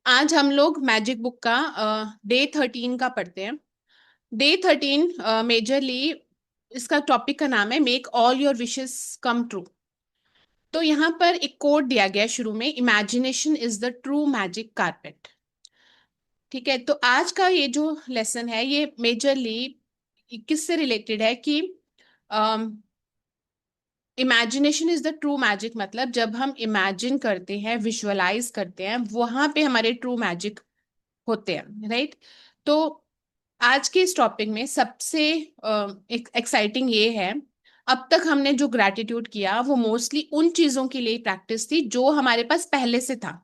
आज हम लोग मैजिक बुक का डे 13 का पढ़ते हैं। डे 13 मेजरली इसका टॉपिक का नाम है make all your wishes come true. तो यहाँ पर एक कोड दिया गया है शुरू में, imagination is the true magic carpet. ठीक है, तो आज का ये जो लेसन है ये मेजरली किससे रिलेटेड है कि imagination is the true magic, मतलब जब हम इमेजिन करते हैं, विजुअलाइज करते हैं, वहां पे हमारे ट्रू मैजिक होते हैं, राइट। तो आज के इस टॉपिक में सबसे एक्साइटिंग ये है, अब तक हमने जो ग्रैटिट्यूड किया वो मोस्टली उन चीजों के लिए प्रैक्टिस थी जो हमारे पास पहले से था।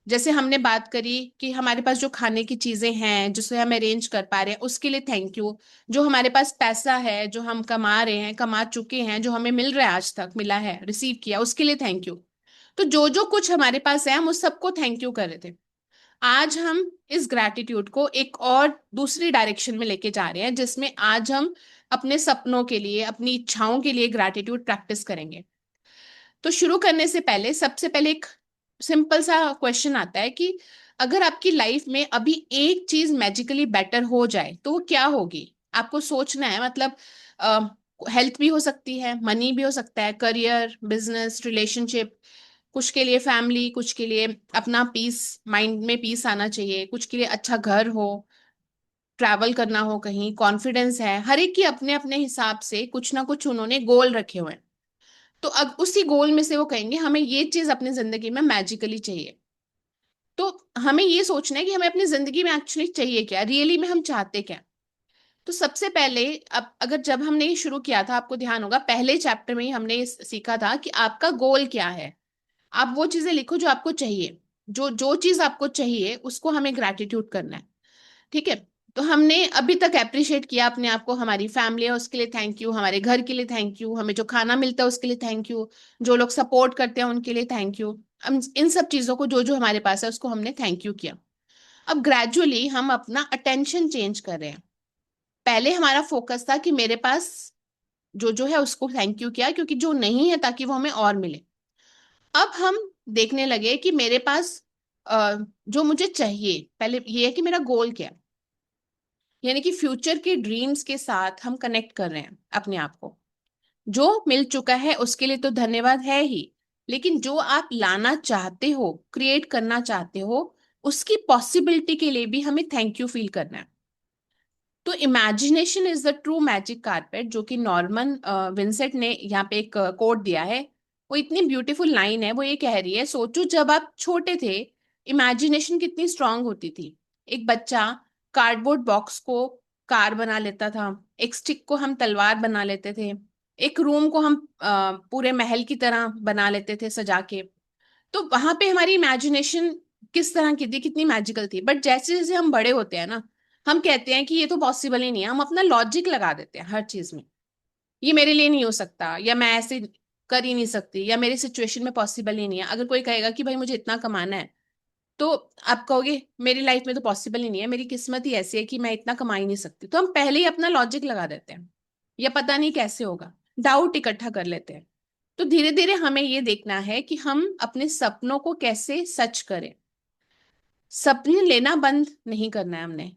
जैसे हमने बात करी कि हमारे पास जो खाने की चीजें हैं जिसे हम अरेंज कर पा रहे हैं उसके लिए थैंक यू। जो हमारे पास पैसा है, जो हम कमा रहे हैं, कमा चुके हैं, जो हमें मिल रहा है, आज तक मिला है, रिसीव किया, उसके लिए थैंक यू। तो जो जो कुछ हमारे पास है हम उस सबको थैंक यू कर रहे थे। आज हम इस ग्रैटिट्यूड को एक और दूसरी डायरेक्शन में लेके जा रहे हैं, जिसमें आज हम अपने सपनों के लिए, अपनी इच्छाओं के लिए ग्रैटिट्यूड प्रैक्टिस करेंगे। तो शुरू करने से पहले सबसे पहले एक सिंपल सा क्वेश्चन आता है कि अगर आपकी लाइफ में अभी एक चीज मैजिकली बेटर हो जाए तो वो क्या होगी? आपको सोचना है, मतलब हेल्थ भी हो सकती है, मनी भी हो सकता है, करियर, बिजनेस, रिलेशनशिप, कुछ के लिए फैमिली, कुछ के लिए अपना पीस, माइंड में पीस आना चाहिए, कुछ के लिए अच्छा घर हो, ट्रैवल करना हो, कहीं कॉन्फिडेंस है। हर एक की अपने अपने हिसाब से कुछ ना कुछ उन्होंने गोल रखे हुए हैं। तो अब उसी गोल में से वो कहेंगे हमें ये चीज अपनी जिंदगी में मैजिकली चाहिए। तो हमें ये सोचना है कि हमें अपनी जिंदगी में एक्चुअली चाहिए क्या, रियली में हम चाहते क्या। तो सबसे पहले, अब अगर जब हमने ये शुरू किया था, आपको ध्यान होगा पहले चैप्टर में ही हमने ये सीखा था कि आपका गोल क्या है। आप वो चीजें लिखो जो आपको चाहिए, जो जो चीज आपको चाहिए उसको हमें ग्रैटिट्यूड करना है। ठीक है। तो हमने अभी तक अप्रिशिएट किया अपने आप को, हमारी फैमिली है उसके लिए थैंक यू, हमारे घर के लिए थैंक यू, हमें जो खाना मिलता है उसके लिए थैंक यू, जो लोग सपोर्ट करते हैं उनके लिए थैंक यू। हम इन सब चीजों को, जो जो हमारे पास है उसको हमने थैंक यू किया। अब ग्रेजुअली हम अपना अटेंशन चेंज कर रहे हैं। पहले हमारा फोकस था कि मेरे पास जो जो है उसको थैंक यू किया, क्योंकि जो नहीं है ताकि वो हमें और मिले। अब हम देखने लगे कि मेरे पास जो मुझे चाहिए, पहले ये है कि मेरा गोल क्या है। यानी कि फ्यूचर के ड्रीम्स के साथ हम कनेक्ट कर रहे हैं अपने आप को। जो मिल चुका है उसके लिए तो धन्यवाद है ही, लेकिन जो आप लाना चाहते हो, क्रिएट करना चाहते हो, उसकी पॉसिबिलिटी के लिए भी हमें थैंक यू फील करना है। तो imagination is the true magic carpet, जो कि नॉर्मन विंसेंट ने यहाँ पे एक कोट दिया है। वो इतनी ब्यूटीफुल लाइन है, वो ये कह रही है, सोचो जब आप छोटे थे, इमेजिनेशन कितनी स्ट्रांग होती थी। एक बच्चा कार्डबोर्ड बॉक्स को कार बना लेता था, एक स्टिक को हम तलवार बना लेते थे, एक रूम को हम पूरे महल की तरह बना लेते थे सजा के। तो वहां पे हमारी इमेजिनेशन किस तरह की थी, कितनी मैजिकल थी। बट जैसे जैसे हम बड़े होते हैं ना, हम कहते हैं कि ये तो पॉसिबल ही नहीं है, हम अपना लॉजिक लगा देते हैं हर चीज में। ये मेरे लिए नहीं हो सकता, या मैं ऐसे कर ही नहीं सकती, या मेरी सिचुएशन में पॉसिबल ही नहीं है। अगर कोई कहेगा कि भाई मुझे इतना कमाना है, तो आप कहोगे मेरी लाइफ में तो पॉसिबल ही नहीं है, मेरी किस्मत ही ऐसी है कि मैं इतना कमा ही नहीं सकती। तो हम पहले ही अपना लॉजिक लगा देते हैं, या पता नहीं कैसे होगा, डाउट इकट्ठा कर लेते हैं। तो धीरे धीरे हमें ये देखना है कि हम अपने सपनों को कैसे सच करें। सपने लेना बंद नहीं करना है हमने,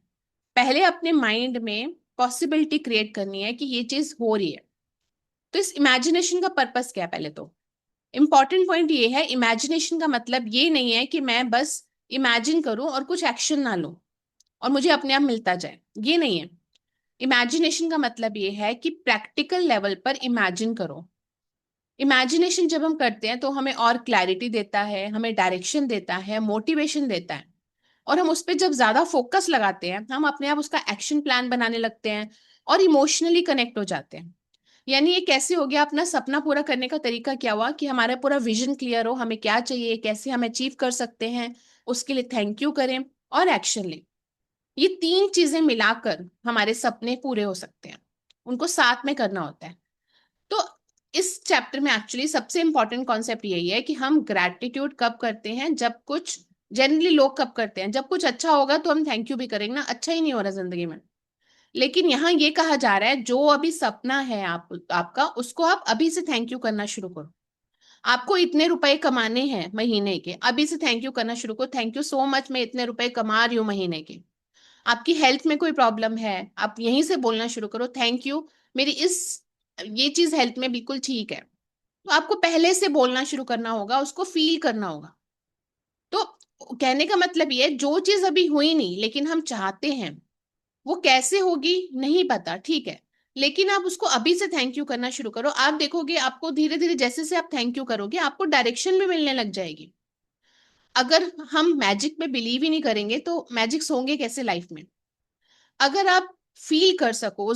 पहले अपने माइंड में पॉसिबिलिटी क्रिएट करनी है कि ये चीज हो रही है। तो इस इमेजिनेशन का पर्पस क्या है? पहले तो इंपॉर्टेंट पॉइंट ये है, इमेजिनेशन का मतलब ये नहीं है कि मैं बस इमेजिन करूं और कुछ एक्शन ना लूं और मुझे अपने आप मिलता जाए, ये नहीं है। इमेजिनेशन का मतलब ये है कि प्रैक्टिकल लेवल पर इमेजिन करो। इमेजिनेशन जब हम करते हैं तो हमें और क्लैरिटी देता है, हमें डायरेक्शन देता है, मोटिवेशन देता है। और हम उस पर जब ज्यादा फोकस लगाते हैं, हम अपने आप उसका एक्शन प्लान बनाने लगते हैं और इमोशनली कनेक्ट हो जाते हैं। यानी ये कैसे हो गया, अपना सपना पूरा करने का तरीका क्या हुआ कि हमारा पूरा विजन क्लियर हो, हमें क्या चाहिए, कैसे हम अचीव कर सकते हैं, उसके लिए थैंक यू करें और एक्शन लें। ये तीन चीजें मिलाकर हमारे सपने पूरे हो सकते हैं, उनको साथ में करना होता है। तो इस चैप्टर में एक्चुअली सबसे इंपॉर्टेंट कॉन्सेप्ट यही है कि हम ग्रैटिट्यूड कब करते हैं, जब कुछ, जनरली लोग कब करते हैं, जब कुछ अच्छा होगा तो हम थैंक यू भी करेंगे ना, अच्छा ही नहीं हो रहा जिंदगी में। लेकिन यहाँ ये कहा जा रहा है जो अभी सपना है आपका, उसको आप अभी से थैंक यू करना शुरू करो। आपको इतने रुपए कमाने हैं महीने के, अभी से थैंक यू करना शुरू करो, थैंक यू सो मच, मैं इतने रुपए कमा रही हूँ महीने के। आपकी हेल्थ में कोई प्रॉब्लम है, आप यहीं से बोलना शुरू करो, थैंक यू, मेरी इस ये चीज हेल्थ में बिल्कुल ठीक है। तो आपको पहले से बोलना शुरू करना होगा, उसको फील करना होगा। तो कहने का मतलब ये है, जो चीज अभी हुई नहीं लेकिन हम चाहते हैं, वो कैसे होगी नहीं पता, ठीक है, लेकिन आप उसको अभी से थैंक यू करना शुरू करो। आप देखोगे आपको धीरे धीरे जैसे से आप थैंक यू करोगे आपको डायरेक्शन भी मिलने लग जाएगी। अगर हम मैजिक में बिलीव ही नहीं करेंगे तो मैजिक्स होंगे कैसे लाइफ में? अगर आप फील कर सको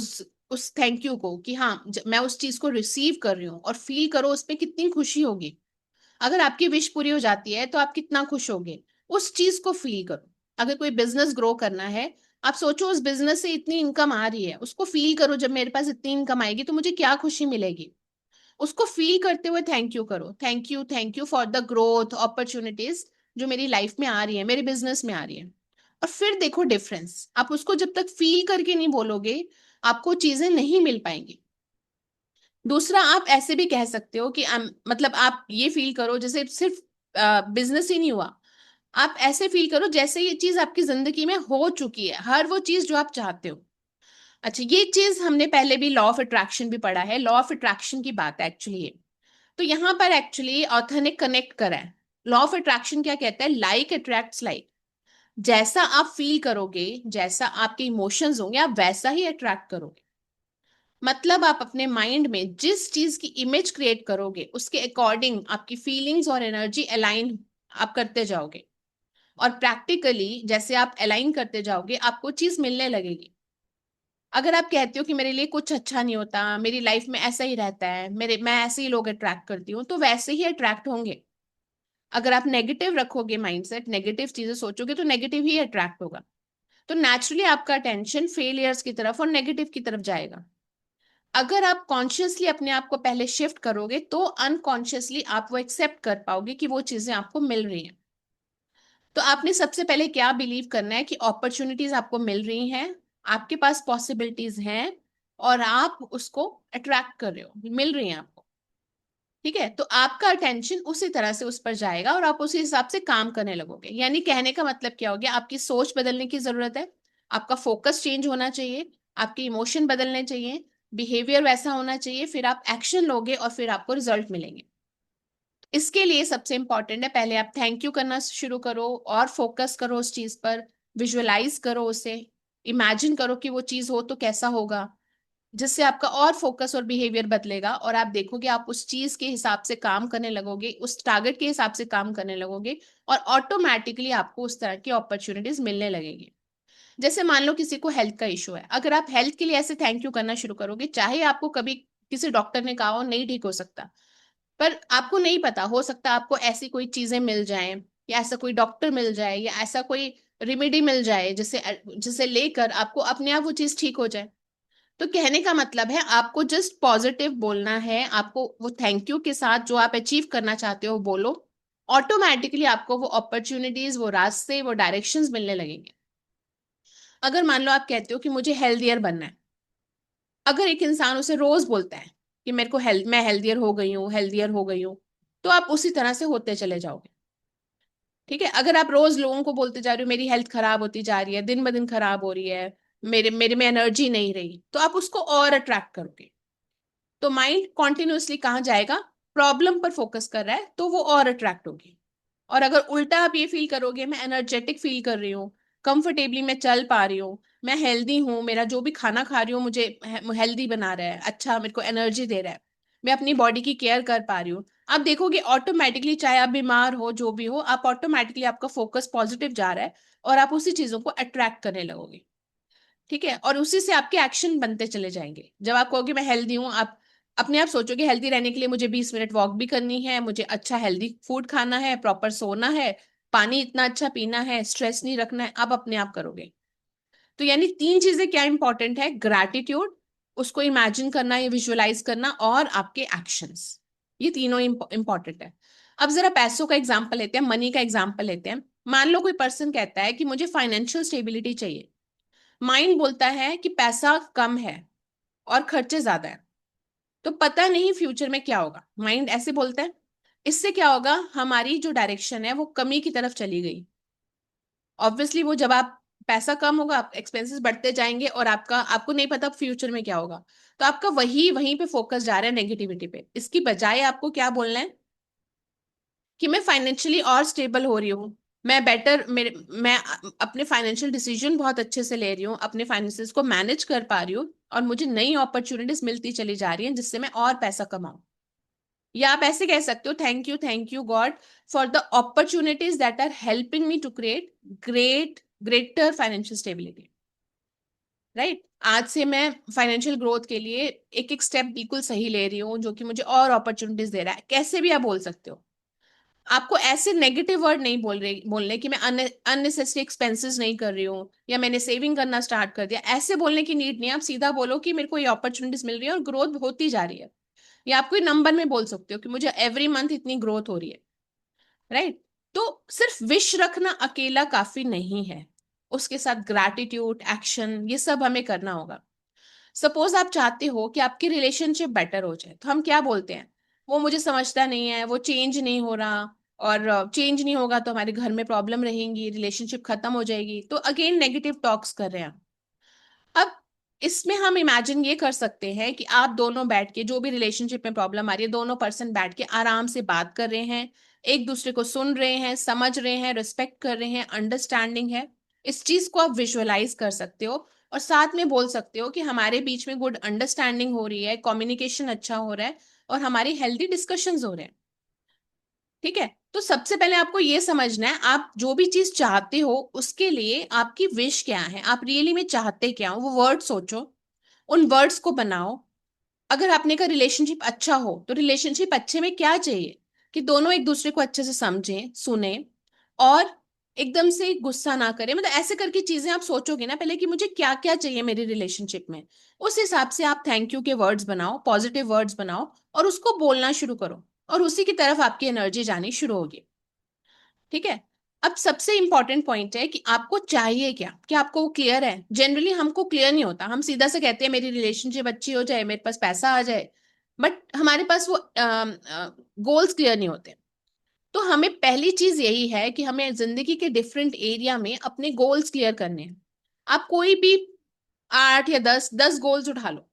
उस थैंक यू को कि हाँ मैं उस चीज को रिसीव कर रही हूँ, और फील करो उस पे कितनी खुशी होगी। अगर आपकी विश पूरी हो जाती है तो आप कितना खुश होगे, उस चीज को फील करो। अगर कोई बिजनेस ग्रो करना है, आप सोचो उस बिजनेस से इतनी इनकम आ रही है, उसको फील करो, जब मेरे पास इतनी इनकम आएगी तो मुझे क्या खुशी मिलेगी। उसको फील करते हुए थैंक यू करो, thank you for the growth opportunities जो मेरी लाइफ में आ रही है, मेरे बिजनेस में आ रही है। और फिर देखो डिफरेंस, आप उसको जब तक फील करके नहीं बोलोगे आपको चीजें नहीं मिल पाएंगी। दूसरा, आप ऐसे भी कह सकते हो कि मतलब आप ये फील करो जैसे सिर्फ बिजनेस ही नहीं हुआ, आप ऐसे फील करो जैसे ये चीज आपकी जिंदगी में हो चुकी है, हर वो चीज जो आप चाहते हो। अच्छा, ये चीज हमने पहले भी लॉ ऑफ अट्रैक्शन भी पढ़ा है, लॉ ऑफ अट्रैक्शन की बात है एक्चुअली ये। तो यहाँ पर एक्चुअली ऑथर ने कनेक्ट करा है। लॉ ऑफ अट्रैक्शन क्या कहता है? Like attracts like. जैसा आप फील करोगे, जैसा आपके इमोशंस होंगे, आप वैसा ही अट्रैक्ट करोगे। मतलब आप अपने माइंड में जिस चीज की इमेज क्रिएट करोगे उसके अकॉर्डिंग आपकी फीलिंग्स और एनर्जी अलाइन आप करते जाओगे। और प्रैक्टिकली जैसे आप अलाइन करते जाओगे आपको चीज मिलने लगेगी। अगर आप कहते हो कि मेरे लिए कुछ अच्छा नहीं होता, मेरी लाइफ में ऐसा ही रहता है, मेरे मैं ऐसे ही लोग अट्रैक्ट करती हूँ, तो वैसे ही अट्रैक्ट होंगे। अगर आप नेगेटिव रखोगे माइंडसेट, नेगेटिव चीजें सोचोगे, तो नेगेटिव ही अट्रैक्ट होगा। तो नेचुरली आपका अटेंशन फेलियर्स की तरफ और नेगेटिव की तरफ जाएगा। अगर आप कॉन्शियसली अपने आप को पहले शिफ्ट करोगे तो अनकॉन्शियसली आप वो एक्सेप्ट कर पाओगे कि वो चीजें आपको मिल रही हैं। तो आपने सबसे पहले क्या बिलीव करना है कि अपॉर्चुनिटीज आपको मिल रही हैं, आपके पास पॉसिबिलिटीज हैं, और आप उसको अट्रैक्ट कर रहे हो, मिल रही हैं आपको। ठीक है, तो आपका अटेंशन उसी तरह से उस पर जाएगा और आप उसी हिसाब से काम करने लगोगे। यानी कहने का मतलब क्या हो गया, आपकी सोच बदलने की जरूरत है, आपका फोकस चेंज होना चाहिए, आपके इमोशन बदलने चाहिए, बिहेवियर वैसा होना चाहिए, फिर आप एक्शन लोगे और फिर आपको रिजल्ट मिलेंगे। इसके लिए सबसे इंपॉर्टेंट है, पहले आप थैंक यू करना शुरू करो और फोकस करो उस चीज पर, विजुअलाइज करो उसे, इमेजिन करो कि वो चीज हो तो कैसा होगा, जिससे आपका और फोकस और बिहेवियर बदलेगा और आप देखोगे आप उस चीज के हिसाब से काम करने लगोगे, उस टारगेट के हिसाब से काम करने लगोगे, और ऑटोमेटिकली आपको उस तरह की अपॉर्चुनिटीज मिलने लगेगी। जैसे मान लो किसी को हेल्थ का इशू है, अगर आप हेल्थ के लिए ऐसे थैंक यू करना शुरू करोगे, चाहे आपको कभी किसी डॉक्टर ने कहा हो नहीं ठीक हो सकता, पर आपको नहीं पता, हो सकता है आपको ऐसी कोई चीजें मिल जाएं, या ऐसा कोई डॉक्टर मिल जाए, या ऐसा कोई रेमेडी मिल जाए जिसे जिसे लेकर आपको अपने आप वो चीज ठीक हो जाए। तो कहने का मतलब है आपको जस्ट पॉजिटिव बोलना है, आपको वो थैंक यू के साथ जो आप अचीव करना चाहते हो बोलो, ऑटोमेटिकली आपको वो अपॉर्चुनिटीज, वो रास्ते, वो डायरेक्शंस मिलने लगेंगे। अगर मान लो आप कहते हो कि मुझे हेल्दियर बनना है, अगर एक इंसान उसे रोज बोलता है कि मेरे को हेल्थ मैं हेल्दियर हो गई हूँ, हेल्दियर हो गई हूँ, तो आप उसी तरह से होते चले जाओगे। ठीक है, अगर आप रोज लोगों को बोलते जा रहे हो मेरी हेल्थ खराब होती जा रही है, दिन ब दिन खराब हो रही है, मेरे मेरे में एनर्जी नहीं रही, तो आप उसको और अट्रैक्ट करोगे। तो माइंड कॉन्टिन्यूसली कहाँ जाएगा? प्रॉब्लम पर फोकस कर रहा है तो वो और अट्रैक्ट होगी। और अगर उल्टा आप ये फील करोगे मैं एनर्जेटिक फील कर रही हूँ, कंफर्टेबली मैं चल पा रही हूँ, मैं हेल्दी हूँ, मेरा जो भी खाना खा रही हूँ मुझे हेल्दी बना रहा है, अच्छा मेरे को एनर्जी दे रहा है, मैं अपनी बॉडी की केयर कर पा रही हूँ, आप देखोगे ऑटोमेटिकली चाहे आप बीमार हो जो भी हो, आप ऑटोमेटिकली आपका फोकस पॉजिटिव जा रहा है और आप उसी चीजों को अट्रैक्ट करने लगोगे। ठीक है, और उसी से आपके एक्शन बनते चले जाएंगे। जब आप कहोगे मैं हेल्दी हूँ, आप अपने आप सोचोगे हेल्दी रहने के लिए मुझे 20 मिनट वॉक भी करनी है, मुझे अच्छा हेल्दी फूड खाना है, प्रॉपर सोना है, पानी इतना अच्छा पीना है, स्ट्रेस नहीं रखना है, आप अपने आप करोगे। तो यानी तीन चीजें क्या इंपॉर्टेंट है? ग्रैटिट्यूड, उसको इमेजिन करना या विजुअलाइज करना, और आपके एक्शंस, ये तीनों इंपॉर्टेंट है। अब जरा पैसों का एग्जाम्पल लेते हैं, मनी का एग्जाम्पल लेते हैं। मान लो कोई पर्सन कहता है कि मुझे फाइनेंशियल स्टेबिलिटी चाहिए, माइंड बोलता है कि पैसा कम है और खर्चे ज्यादा है, तो पता नहीं फ्यूचर में क्या होगा, माइंड ऐसे बोलता है। इससे क्या होगा, हमारी जो डायरेक्शन है वो कमी की तरफ चली गई। ऑब्वियसली वो जब आप पैसा कम होगा, आप एक्सपेंसेस बढ़ते जाएंगे और आपको नहीं पता फ्यूचर में क्या होगा। तो आपका वही वहीं पे फोकस जा रहा है नेगेटिविटी पे। इसकी बजाय आपको क्या बोलना है कि मैं फाइनेंशियली और स्टेबल हो रही हूँ, मैं बेटर मेरे मैं अपने फाइनेंशियल डिसीजन बहुत अच्छे से ले रही हूँ, अपने फाइनेंसेस को मैनेज कर पा रही हूँ, और मुझे नई अपॉर्चुनिटीज मिलती चली जा रही हैं जिससे मैं और पैसा कमाऊं। या आप ऐसे कह सकते हो, thank you God for the opportunities that are helping me to create greater financial stability. Right, आज से मैं फाइनेंशियल ग्रोथ के लिए एक एक स्टेप बिल्कुल सही ले रही हूँ जो कि मुझे और अपॉर्चुनिटीज दे रहा है। कैसे भी आप बोल सकते हो। आपको ऐसे नेगेटिव वर्ड नहीं बोलने कि मैं अननेसेसरी एक्सपेंसेस नहीं कर रही हूँ या मैंने सेविंग करना स्टार्ट कर दिया, ऐसे बोलने की नीड नहीं है। आप सीधा बोलो कि मेरे को ये अपॉर्चुनिटीज मिल रही है और ग्रोथ होती जा रही है। या आप कोई नंबर में बोल सकते हो कि मुझे एवरी मंथ इतनी ग्रोथ हो रही है। राइट। तो सिर्फ विश रखना अकेला काफी नहीं है, उसके साथ ग्रैटिट्यूड, एक्शन, ये सब हमें करना होगा। सपोज आप चाहते हो कि आपकी रिलेशनशिप बेटर हो जाए, तो हम क्या बोलते हैं, वो मुझे समझता नहीं है, वो चेंज नहीं हो रहा, और चेंज नहीं होगा तो हमारे घर में प्रॉब्लम रहेंगी, रिलेशनशिप खत्म हो जाएगी। तो अगेन नेगेटिव टॉक्स कर रहे हैं। अब इसमें हम इमेजिन ये कर सकते हैं कि आप दोनों बैठ के, जो भी रिलेशनशिप में प्रॉब्लम आ रही है, दोनों पर्सन बैठ के आराम से बात कर रहे हैं, एक दूसरे को सुन रहे हैं, समझ रहे हैं, रिस्पेक्ट कर रहे हैं, अंडरस्टैंडिंग है। इस चीज को आप विजुअलाइज कर सकते हो और साथ में बोल सकते हो कि हमारे बीच में गुड अंडरस्टैंडिंग हो रही है, कम्युनिकेशन अच्छा हो रहा है, और हमारी हेल्दी डिस्कशंस हो रहे हैं। ठीक है। तो सबसे पहले आपको ये समझना है, आप जो भी चीज चाहते हो उसके लिए आपकी विश क्या है, आप रियली में चाहते क्या हो, वो वर्ड सोचो, उन वर्ड्स को बनाओ। अगर आपने का रिलेशनशिप अच्छा हो तो रिलेशनशिप अच्छे में क्या चाहिए, कि दोनों एक दूसरे को अच्छे से समझें, सुने, और एकदम से गुस्सा ना करें। मतलब ऐसे करके चीजें आप सोचोगे ना पहले कि मुझे क्या क्या चाहिए मेरी रिलेशनशिप में, उस हिसाब से आप थैंक यू के वर्ड्स बनाओ, पॉजिटिव वर्ड्स बनाओ, और उसको बोलना शुरू करो, और उसी की तरफ आपकी एनर्जी जानी शुरू होगी। ठीक है। अब सबसे इंपॉर्टेंट पॉइंट है कि आपको चाहिए क्या, क्या आपको वो क्लियर है। जनरली हमको क्लियर नहीं होता, हम सीधा से कहते हैं मेरी रिलेशनशिप अच्छी हो जाए, मेरे पास पैसा आ जाए, बट हमारे पास वो गोल्स क्लियर नहीं होते। तो हमें पहली चीज यही है कि हमें जिंदगी के डिफरेंट एरिया में अपने गोल्स क्लियर करने हैं। आप कोई भी 8 या 10 गोल्स उठा लो,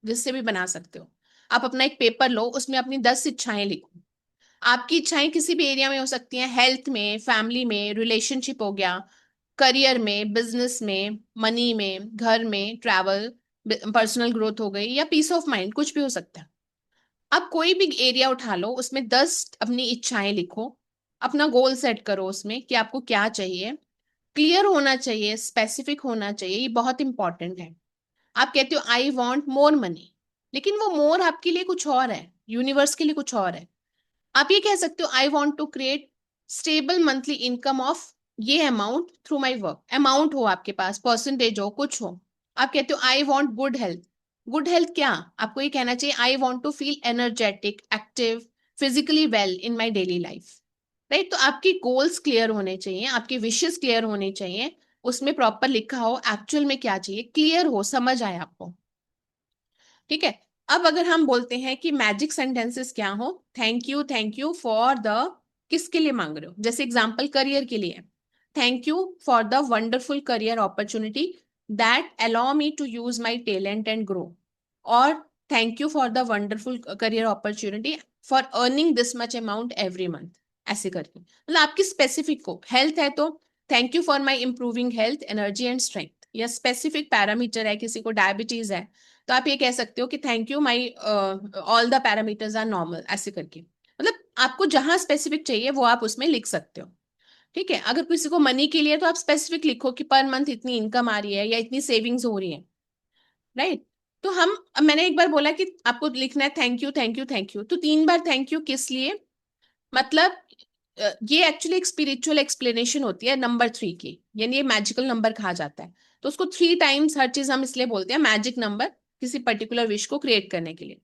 जिससे भी बना सकते हो। आप अपना एक पेपर लो, उसमें अपनी 10 इच्छाएं लिखो। आपकी इच्छाएं किसी भी एरिया में हो सकती हैं, हेल्थ में, फैमिली में, रिलेशनशिप हो गया, करियर में, बिजनेस में, मनी में, घर में, ट्रैवल, पर्सनल ग्रोथ हो गई, या पीस ऑफ माइंड, कुछ भी हो सकता है। आप कोई भी एरिया उठा लो, उसमें 10 अपनी इच्छाएं लिखो, अपना गोल सेट करो उसमें कि आपको क्या चाहिए। क्लियर होना चाहिए, स्पेसिफिक होना चाहिए, ये बहुत इंपॉर्टेंट है। आप कहते हो आई वॉन्ट मोर मनी, लेकिन वो मोर आपके लिए कुछ और है, यूनिवर्स के लिए कुछ और है। आप ये कह सकते हो I want to create stable monthly income of ये amount through my work. Amount हो आपके पास, परसेंटेज हो, कुछ हो। आप कहते हो I want good health. Good health क्या, आपको ये कहना चाहिए I want to feel energetic, active, physically well in my daily life. Right. तो आपकी गोल्स क्लियर होने चाहिए, आपकी विशेस क्लियर होने चाहिए, उसमें प्रॉपर लिखा हो एक्चुअल में क्या चाहिए, क्लियर हो, समझ आए आपको। ठीक है। अब अगर हम बोलते हैं कि मैजिक सेंटेंसेस क्या हो, थैंक यू फॉर द, किसके लिए मांग रहे हो, जैसे एग्जांपल करियर के लिए, thank you for the wonderful career opportunity that allow me to use my talent and grow. और thank you for the wonderful career opportunity for earning this much amount every month. ऐसे करके मतलब आपकी specific को, health है तो thank you for my improving health, energy and strength, या specific parameter है, किसी को डायबिटीज है तो आप ये कह सकते हो कि thank you my all the parameters are normal, ऐसे करके। मतलब आपको जहां स्पेसिफिक चाहिए वो आप उसमें लिख सकते हो। ठीक है। अगर किसी को मनी के लिए तो आप स्पेसिफिक लिखो कि पर मंथ इतनी इनकम आ रही है या इतनी सेविंग्स हो रही है। राइट। तो हम, अब मैंने एक बार बोला कि आपको लिखना है thank you thank you thank you, तो 3 बार थैंक यू किस लिए, मतलब ये एक्चुअली एक स्पिरिचुअल एक्सप्लेनेशन होती है नंबर 3 की, यानी ये मैजिकल नंबर कहा जाता है। तो उसको 3 टाइम्स हर चीज हम इसलिए बोलते हैं मैजिक नंबर, किसी पर्टिकुलर विश को क्रिएट करने के लिए।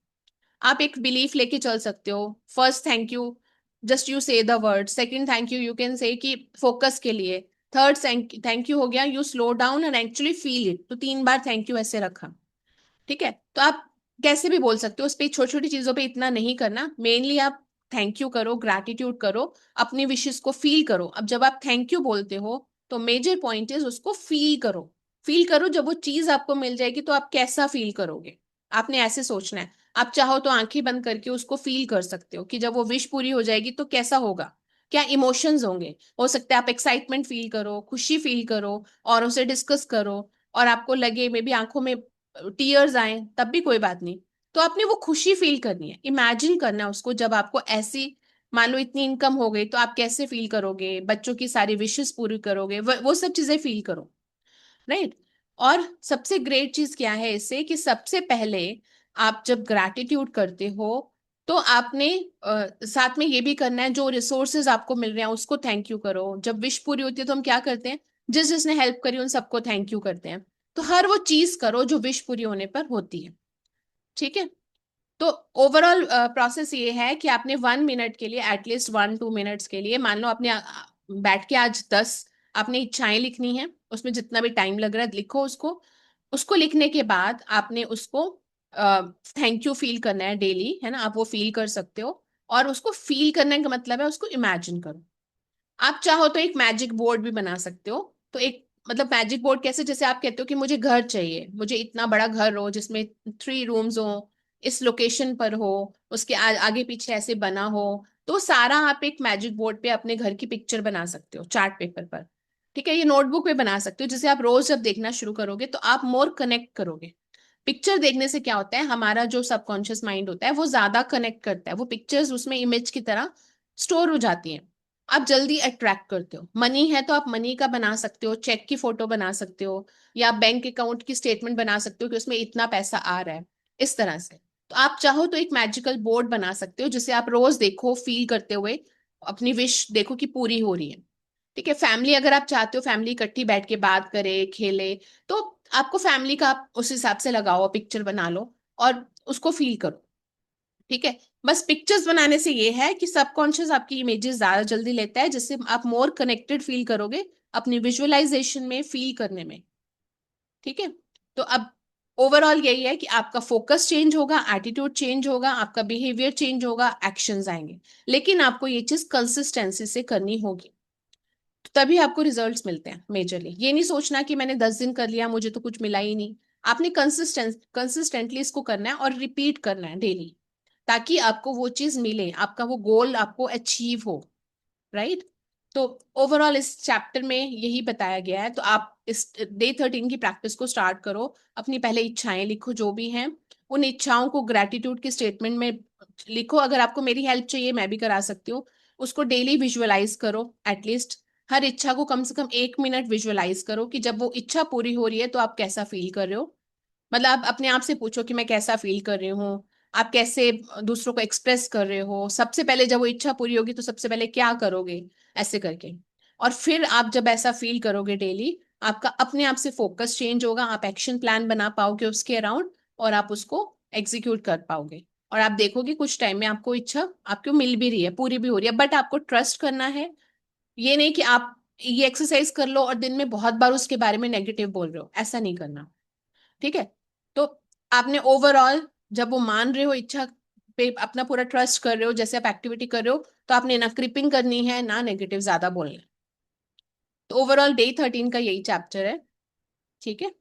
आप एक बिलीफ लेके चल सकते हो। First thank you, just you say the word. Second thank you can say कि फोकस के लिए। थर्ड थैंक यू हो गया you slow down and actually feel it, तो 3 बार थैंक यू ऐसे रखा। ठीक है। तो आप कैसे भी बोल सकते हो, उस पे छोटी छोटी चीजों पे इतना नहीं करना, मेनली आप थैंक यू करो, ग्रैटिट्यूड करो, अपनी विशेस को फील करो। अब जब आप थैंक यू बोलते हो तो मेजर पॉइंट इज उसको फील करो। फील करो, जब वो चीज आपको मिल जाएगी तो आप कैसा फील करोगे, आपने ऐसे सोचना है। आप चाहो तो आंखें बंद करके उसको फील कर सकते हो कि जब वो विश पूरी हो जाएगी तो कैसा होगा, क्या इमोशंस होंगे। हो सकता है आप एक्साइटमेंट फील करो, खुशी फील करो, और उसे डिस्कस करो, और आपको लगे मे बी आंखों में टीयर्स आए, तब भी कोई बात नहीं। तो आपने वो खुशी फील करनी है, इमेजिन करना है उसको। जब आपको ऐसी मान लो इतनी इनकम हो गई तो आप कैसे फील करोगे, बच्चों की सारी विशेस पूरी करोगे, वो सब चीजें फील करो, राइट। और सबसे ग्रेट चीज क्या है इससे, कि सबसे पहले आप जब ग्रैटिट्यूड करते हो तो आपने साथ में ये भी करना है, जो रिसोर्सेज आपको मिल रहे हैं उसको थैंक यू करो। जब विश पूरी होती है तो हम क्या करते हैं, जिस जिसने हेल्प करी उन सबको थैंक यू करते हैं। तो हर वो चीज करो जो विश पूरी होने पर होती है, ठीक है। तो ओवरऑल प्रोसेस ये है कि आपने 1 मिनट के लिए, एटलीस्ट 1-2 मिनट्स के लिए, मान लो आपने बैठ के आज 10 आपने इच्छाएं लिखनी है, उसमें जितना भी टाइम लग रहा है लिखो उसको। उसको लिखने के बाद आपने उसको थैंक यू फील करना है डेली, है ना, आप वो फील कर सकते हो। और उसको फील करने का मतलब है उसको इमेजिन करो। आप चाहो तो एक मैजिक बोर्ड भी बना सकते हो। तो एक मतलब मैजिक बोर्ड कैसे, जैसे आप कहते हो कि मुझे घर चाहिए, मुझे इतना बड़ा घर हो जिसमें 3 रूम्स हो, इस लोकेशन पर हो, उसके आगे पीछे ऐसे बना हो। तो सारा आप एक मैजिक बोर्ड पे अपने घर की पिक्चर बना सकते हो, चार्ट पेपर पर। ठीक है, ये नोटबुक पे बना सकते हो, जिसे आप रोज जब देखना शुरू करोगे तो आप मोर कनेक्ट करोगे। पिक्चर देखने से क्या होता है, हमारा जो सबकॉन्शियस माइंड होता है वो ज्यादा कनेक्ट करता है, वो पिक्चर्स उसमें इमेज की तरह स्टोर हो जाती हैं। आप जल्दी अट्रैक्ट करते हो। मनी है तो आप मनी का बना सकते हो, चेक की फोटो बना सकते हो, या बैंक अकाउंट की स्टेटमेंट बना सकते हो कि उसमें इतना पैसा आ रहा है, इस तरह से। तो आप चाहो तो एक मैजिकल बोर्ड बना सकते हो जिसे आप रोज देखो, फील करते हुए अपनी विश देखो कि पूरी हो रही है। ठीक है, फैमिली अगर आप चाहते हो फैमिली इकट्ठी बैठ के बात करे, खेले, तो आपको फैमिली का आप उस हिसाब से लगाओ, पिक्चर बना लो और उसको फील करो। ठीक है, बस पिक्चर्स बनाने से ये है कि सबकॉन्शियस आपकी इमेजेस ज्यादा जल्दी लेता है, जिससे आप मोर कनेक्टेड फील करोगे अपनी विजुअलाइजेशन में, फील करने में। ठीक है, तो अब ओवरऑल यही है कि आपका फोकस चेंज होगा, एटीट्यूड चेंज होगा, आपका बिहेवियर चेंज होगा, एक्शंस आएंगे। लेकिन आपको ये चीज कंसिस्टेंसी से करनी होगी, तो तभी आपको रिजल्ट्स मिलते हैं मेजरली। ये नहीं सोचना कि मैंने 10 दिन कर लिया मुझे तो कुछ मिला ही नहीं। आपने कंसिस्टेंटली इसको करना है और रिपीट करना है डेली, ताकि आपको वो चीज मिले, आपका वो गोल आपको अचीव हो, राइट। तो ओवरऑल इस चैप्टर में यही बताया गया है। तो आप इस डे 13 की प्रैक्टिस को स्टार्ट करो। अपनी पहले इच्छाएं लिखो जो भी हैं, उन इच्छाओं को ग्रेटिट्यूड के स्टेटमेंट में लिखो। अगर आपको मेरी हेल्प चाहिए मैं भी करा सकती हूँ। उसको डेली विजुअलाइज करो, एटलीस्ट हर इच्छा को कम से कम 1 मिनट विजुअलाइज करो कि जब वो इच्छा पूरी हो रही है तो आप कैसा फील कर रहे हो। मतलब आप अपने आप से पूछो कि मैं कैसा फील कर रही हूँ, आप कैसे दूसरों को एक्सप्रेस कर रहे हो, सबसे पहले जब वो इच्छा पूरी होगी तो सबसे पहले क्या करोगे, ऐसे करके। और फिर आप जब ऐसा फील करोगे डेली, आपका अपने आप से फोकस चेंज होगा, आप एक्शन प्लान बना पाओगे उसके अराउंड, और आप उसको एग्जीक्यूट कर पाओगे। और आप देखोगे कुछ टाइम में आपको इच्छा आपको मिल भी रही है, पूरी भी हो रही है। बट आपको ट्रस्ट करना है, ये नहीं कि आप ये एक्सरसाइज कर लो और दिन में बहुत बार उसके बारे में नेगेटिव बोल रहे हो, ऐसा नहीं करना। ठीक है, तो आपने ओवरऑल जब वो मान रहे हो इच्छा पे, अपना पूरा ट्रस्ट कर रहे हो, जैसे आप एक्टिविटी कर रहे हो, तो आपने ना क्रिपिंग करनी है ना नेगेटिव ज्यादा बोलना है। तो ओवरऑल डे 13 का यही चैप्टर है, ठीक है।